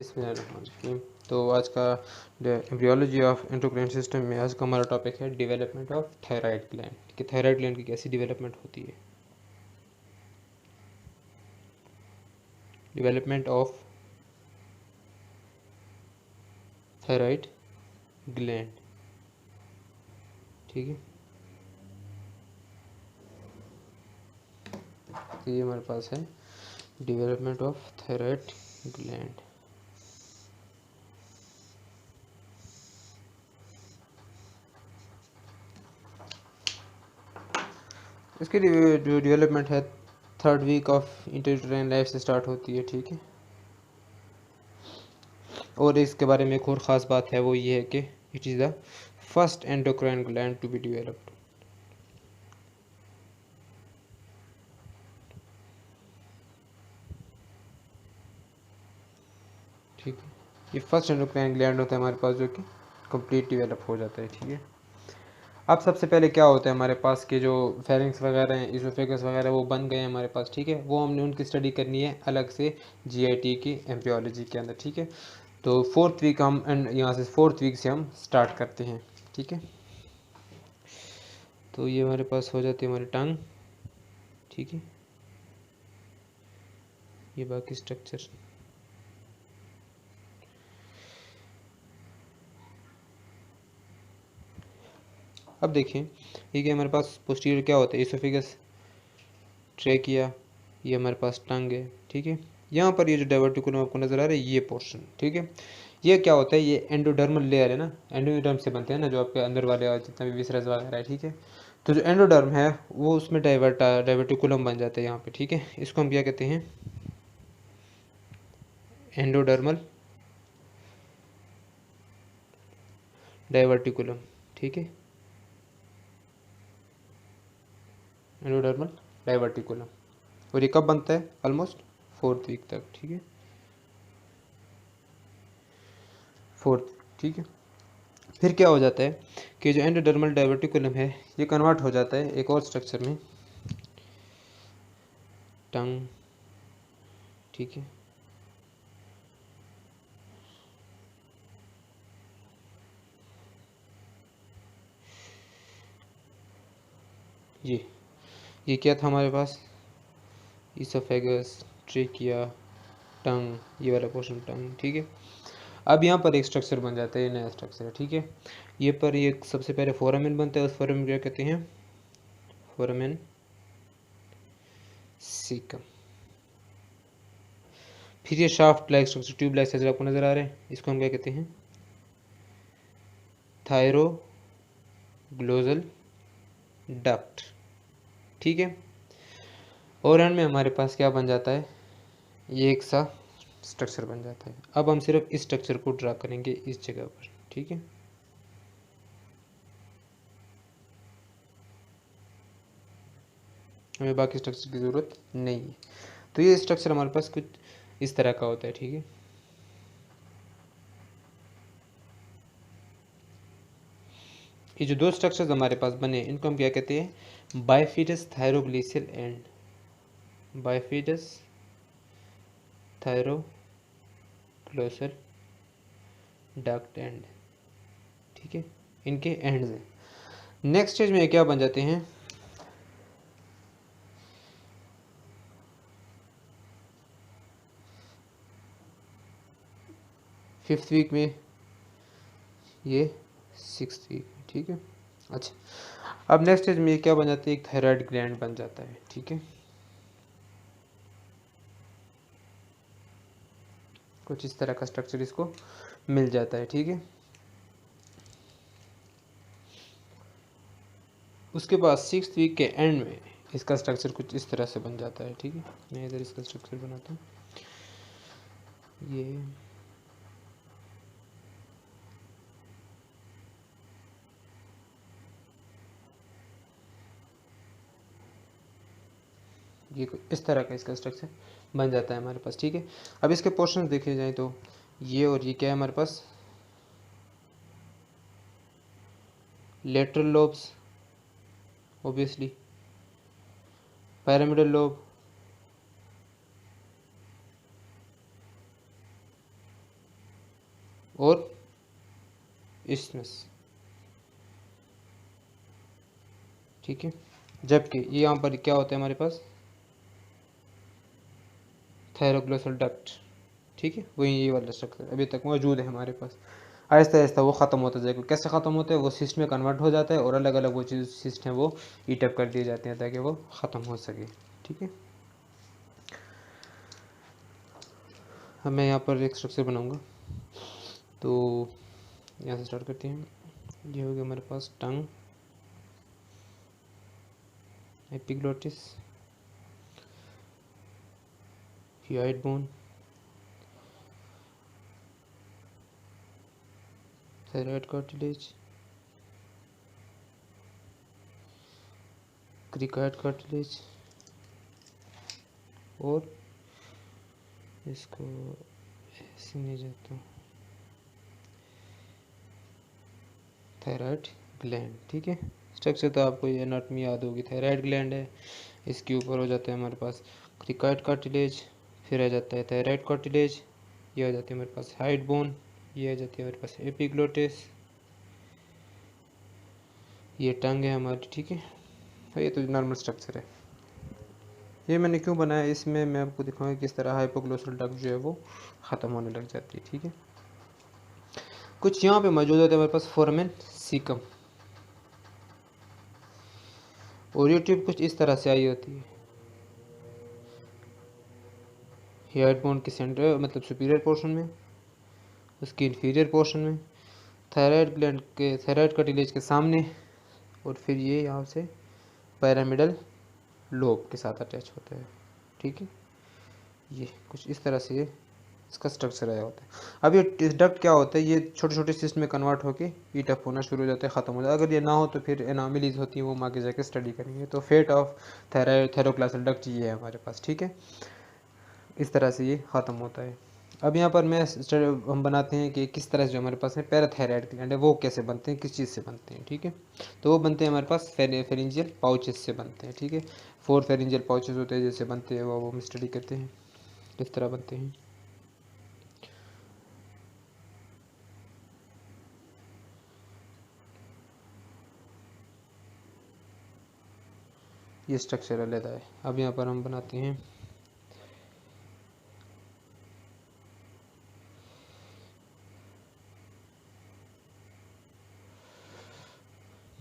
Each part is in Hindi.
बिस्मिल्लाहिर्रहमानिर्रहीम। तो आज का एम्ब्रियोलॉजी ऑफ एंडोक्राइन सिस्टम में आज का हमारा टॉपिक है डेवलपमेंट ऑफ थायराइड ग्लैंड कि थायराइड ग्लैंड की कैसी डेवलपमेंट होती है। डेवलपमेंट ऑफ थायराइड ग्लैंड, ठीक है। तो ये हमारे पास है डेवलपमेंट ऑफ थायराइड ग्लैंड। इसकी जो डेवलपमेंट है 3rd week of intrauterine life से स्टार्ट होती है, ठीक है। और इसके बारे में एक और ख़ास बात है, वो ये है कि it is the first endocrine gland to be developed, ठीक है। ये फर्स्ट एंडोक्राइन ग्लैंड होता है हमारे पास जो कि कंप्लीट डेवलप हो जाता है, ठीक है। अब सबसे पहले क्या होता है हमारे पास के जो फेरिंग्स वगैरह हैं, इसोफेगस वगैरह वो बन गए हैं हमारे पास, ठीक है। वो हमने उनकी स्टडी करनी है अलग से जीआईटी की एम्ब्रियोलॉजी के अंदर, ठीक है। तो 4th वीक हम यहाँ से 4th वीक से हम स्टार्ट करते हैं, ठीक है। तो ये हमारे पास हो जाती है हमारी टंग, ठीक है। ये बाकी स्ट्रक्चर अब देखें, ये कि हमारे पास पोस्टीरियर क्या होता है, इसोफेगस, ट्रेकिया, ये हमारे पास टंग है, ठीक है। यहाँ पर ये जो डाइवर्टिकुलम आपको नजर आ रहा है ये पोर्शन, ठीक है। ये क्या होता है, ये एंडोडर्मल लेयर है ना, एंडोडर्म से बनते हैं ना जो आपके अंदर वाले और जितना भी विसरस वगैरह है, ठीक है। तो जो एंडोडर्म है वो उसमें डाइवर्टिकुलम बन जाता है यहाँ पे, ठीक है। इसको हम क्या कहते हैं, एंडोडर्मल डाइवर्टिकुलम, ठीक है। एंडोडर्मल डाइवर्टिकुलम, और ये कब बनता है, ऑलमोस्ट 4th वीक तक, ठीक है, 4th, ठीक है। फिर क्या हो जाता है कि जो एंडोडर्मल डाइवर्टिकुलम है ये कन्वर्ट हो जाता है एक और स्ट्रक्चर में, टंग, ठीक है। ये क्या था हमारे पास, इसोफेगस, ट्रेकिया, टंग, ये वाला पोर्शन टंग, ठीक है। अब यहाँ पर एक स्ट्रक्चर बन जाता है, ये नया स्ट्रक्चर है, ठीक है। ये पर ये सबसे पहले फोरामेन बनता है, उस फोरामेन क्या कहते हैं, फोरामेन सीकम। फिर ये shaft like structure, tube like structure आपको नजर आ रहे हैं, इसको हम क्या कहते हैं, थायरोग्लोजल डक्ट, ठीक है। और एंड में हमारे पास क्या बन जाता है, ये एक सा स्ट्रक्चर बन जाता है। अब हम सिर्फ इस स्ट्रक्चर को ड्रा करेंगे इस जगह पर, ठीक है। हमें बाकी स्ट्रक्चर की ज़रूरत नहीं है। तो ये स्ट्रक्चर हमारे पास कुछ इस तरह का होता है, ठीक है। ये जो दो स्ट्रक्चर्स हमारे पास बने इनको हम क्या कहते हैं, बाइफिडस थायरोग्लिसियल एंड, बाइफिडस थायरोग्लोसल डक्ट एंड, ठीक है, इनके एंड्स हैं। नेक्स्ट स्टेज में क्या बन जाते हैं, फिफ्थ वीक में, ये 6th वीक में, ठीक है। अच्छा, अब नेक्स्ट स्टेज में क्या बन जाता है, एक थायराइड ग्लैंड बन जाता है, ठीक है। कुछ इस तरह का स्ट्रक्चर इसको मिल जाता है, ठीक है। उसके बाद 6th वीक के एंड में इसका स्ट्रक्चर कुछ इस तरह से बन जाता है, ठीक है। मैं इधर इसका स्ट्रक्चर बनाता हूँ, ये इस तरह का इसका स्ट्रक्चर बन जाता है हमारे पास, ठीक है। अब इसके पोर्शन देखे जाएं तो ये और ये क्या है हमारे पास, lateral lobes, obviously pyramidal lobe, और इस्मस, ठीक है। जबकि ये यहाँ पर क्या होता है हमारे पास, थायरोग्लोसल डक्ट, ठीक है। वही ये वाला स्ट्रक्चर अभी तक मौजूद है हमारे पास। आहिस्ता आहिस्ता वो ख़त्म होता जाएगा। कैसे ख़त्म होता है, वो सिस्ट में कन्वर्ट हो जाता है और अलग अलग वो चीज़ सिस्ट हैं वो ईटअप कर दिए जाते हैं ताकि वो ख़त्म हो सके, ठीक है। अब मैं यहाँ पर एक स्ट्रक्चर बनाऊँगा, तो यहाँ से स्टार्ट करते हैं। ये हो गया हमारे पास tongue, epiglottis, hyoid bone, thyroid cartilage, cricoid cartilage, और इसको ऐसे नहीं जाता, थायराइड ग्लैंड, ठीक है। स्ट्रक्चर तो आपको ये एनाटॉमी याद होगी। थायराइड ग्लैंड है, इसके ऊपर हो जाता है हमारे पास क्रिकॉइड कार्टिलेज, फिर आ जाता है थायराइड कार्टिलेज, ये आ जाती है हमारे पास हाइड बोन, ये आ जाती है हमारे पास एपिग्लोटिस, ये टंग है हमारी, ठीक है। तो ये तो नॉर्मल स्ट्रक्चर है। ये मैंने क्यों बनाया, इसमें मैं आपको दिखाऊंगा किस तरह हाइपोग्लोसल डक्ट जो है वो ख़त्म होने लग जाती है, ठीक है। कुछ यहाँ पे मौजूद होता है हमारे पास फोरामेन सीकम, और ये ट्यूब कुछ इस तरह से आई होती है। हियोइड बोन के सेंटर मतलब सुपीरियर पोर्शन में, उसकी इंफीरियर पोर्शन में, थायराइड ग्लैंड के थायराइड कार्टिलेज के सामने, और फिर ये यहाँ से पैरामिडल लोब के साथ अटैच होता है, ठीक है। ये कुछ इस तरह से इसका स्ट्रक्चर आया होता है। अब ये डक्ट क्या होता है, ये छोटे छोटे सिस्ट में कन्वर्ट होकर ईटअप होना शुरू हो जाता है, ख़त्म हो जाता है। अगर ये ना हो तो फिर एनॉमलीज होती हैं, वो हम आगे जाके स्टडी करेंगे। तो फेट ऑफ थायरोग्लासल डक्ट ये है हमारे पास, ठीक है। इस तरह से ये ख़त्म होता है। अब यहाँ पर हम बनाते हैं कि किस तरह से जो हमारे पास है पैराथायराइड ग्लैंड है वो कैसे बनते हैं, किस चीज़ से बनते हैं, ठीक है। तो वो बनते हैं हमारे पास फेरिंजियल पाउचेस से बनते हैं, ठीक है। 4 फेरिंजियल पाउचेस होते हैं, जैसे बनते हैं वो हम स्टडी करते हैं किस तरह बनते हैं। ये स्ट्रक्चर अलग है। अब यहाँ पर हम बनाते हैं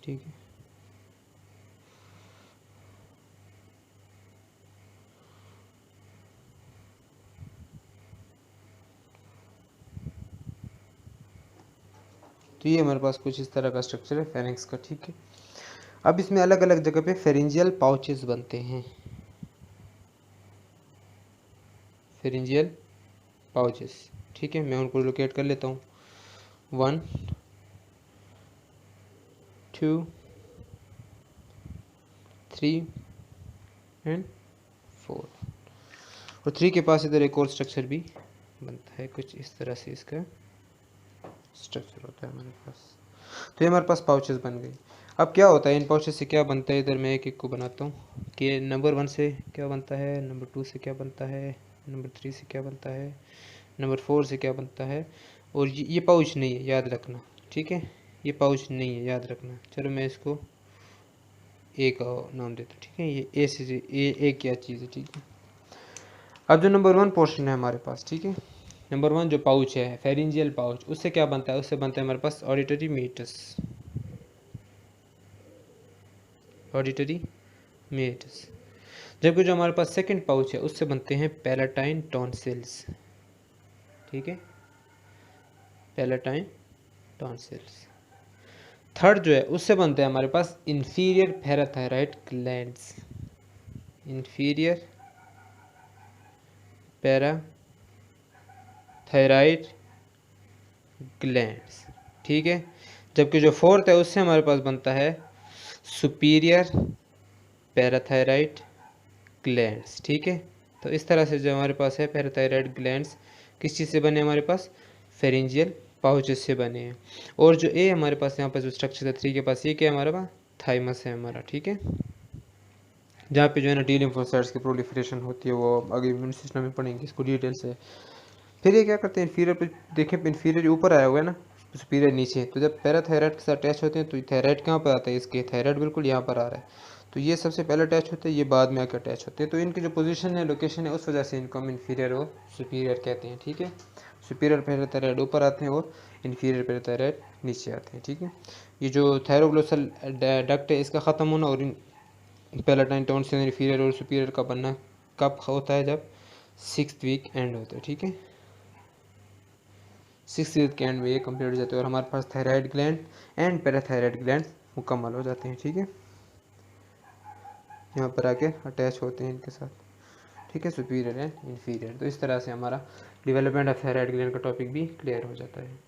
ठीक है। तो ये हमारे पास कुछ इस तरह का स्ट्रक्चर है फेरिंक्स का, ठीक है। अब इसमें अलग अलग जगह पे फेरिंजियल पाउचेस बनते हैं, फेरिंजियल पाउचेस, ठीक है। मैं उनको लोकेट कर लेता हूँ, 1 2 3 एंड 4, और 3 के पास इधर एक और स्ट्रक्चर भी बनता है, कुछ इस तरह से इसका स्ट्रक्चर होता है हमारे पास। तो ये हमारे पास पाउचेस बन गई। अब क्या होता है, इन पाउचेस से क्या बनता है, इधर मैं एक एक को बनाता हूँ कि नंबर 1 से क्या बनता है, नंबर 2 से क्या बनता है, नंबर 3 से क्या बनता है, नंबर 4 से क्या बनता है। और ये पाउच नहीं है, याद रखना, ठीक है। ये पाउच नहीं है, याद रखना। चलो मैं इसको ए का नाम देता हूँ, ठीक है। ये ए से ए क्या चीज़ है, ठीक है। अब जो नंबर 1 पोर्शन है हमारे पास, ठीक है, नंबर 1 जो पाउच है फेरिंजियल पाउच, उससे क्या बनता है, उससे बनता है हमारे पास ऑडिटरी मीटस, ऑडिटरी मीटस। जबकि जो हमारे पास सेकंड पाउच है उससे बनते हैं पैलेटाइन टॉन्सिल्स, ठीक है, पैलेटाइन टॉन्सिल्स। थर्ड जो है उससे बनते हैं हमारे पास inferior parathyroid glands, inferior parathyroid glands, ठीक है। जबकि जो फोर्थ है उससे हमारे पास बनता है सुपीरियर पैराथायराइड ग्लैंड्स, ठीक है। तो इस तरह से जो हमारे पास है पैराथायराइड ग्लैंड्स किस चीज़ से बने हमारे पास, फेरिंजियल पाउचेस से बने हैं। और जो ए हमारे पास यहाँ पर जो स्ट्रक्चर है 3 के पास, ये क्या है हमारे पास, थाइमस है हमारा, ठीक है। जहाँ पे जो है ना टी लिम्फोसाइट्स की प्रोलिफरेशन होती है, वो आगे इम्यून सिस्टम में पढ़ेंगे इसको डिटेल से। फिर ये क्या करते हैं, इन्फीरियर पे देखें, इन्फीरियर ऊपर आया हुआ है ना, सुपीरियर नीचे, तो जब पैराथायराइड के साथ अटैच होते हैं तो थायराइड कहाँ पर आता है, इसके थायराइड बिल्कुल यहाँ पर आ रहा है, तो ये सबसे पहले अटैच होते हैं, ये बाद में आकर अटैच होते हैं, तो इनकी जो पोजीशन है, लोकेशन है, उस वजह से इनको हम इन्फीरियर और सुपीरियर कहते हैं। ठीक है, सुपीरियर पैराथायराइड ऊपर आते हैं और इन्फीरियर पैराथायराइड नीचे आते हैं। ठीक है, ये जो थायरोग्लोसल डक्ट है इसका ख़त्म होना और पैलाटाइन टॉन्सिल इन्फीरियर और सुपीरियर का बनना कब होता है, जब 6th वीक एंड होता है। ठीक है, 6th वीक के एंड में ये कंप्लीट हो जाते हैं और हमारे पास thyroid gland and parathyroid gland मुकम्मल हो जाते हैं। ठीक है, यहाँ पर आके अटैच होते हैं इनके साथ। ठीक है, सुपीरियर एंड इन्फीरियर। तो इस तरह से हमारा डेवलपमेंट ऑफ थायराइड ग्लैंड का टॉपिक भी क्लियर हो जाता है।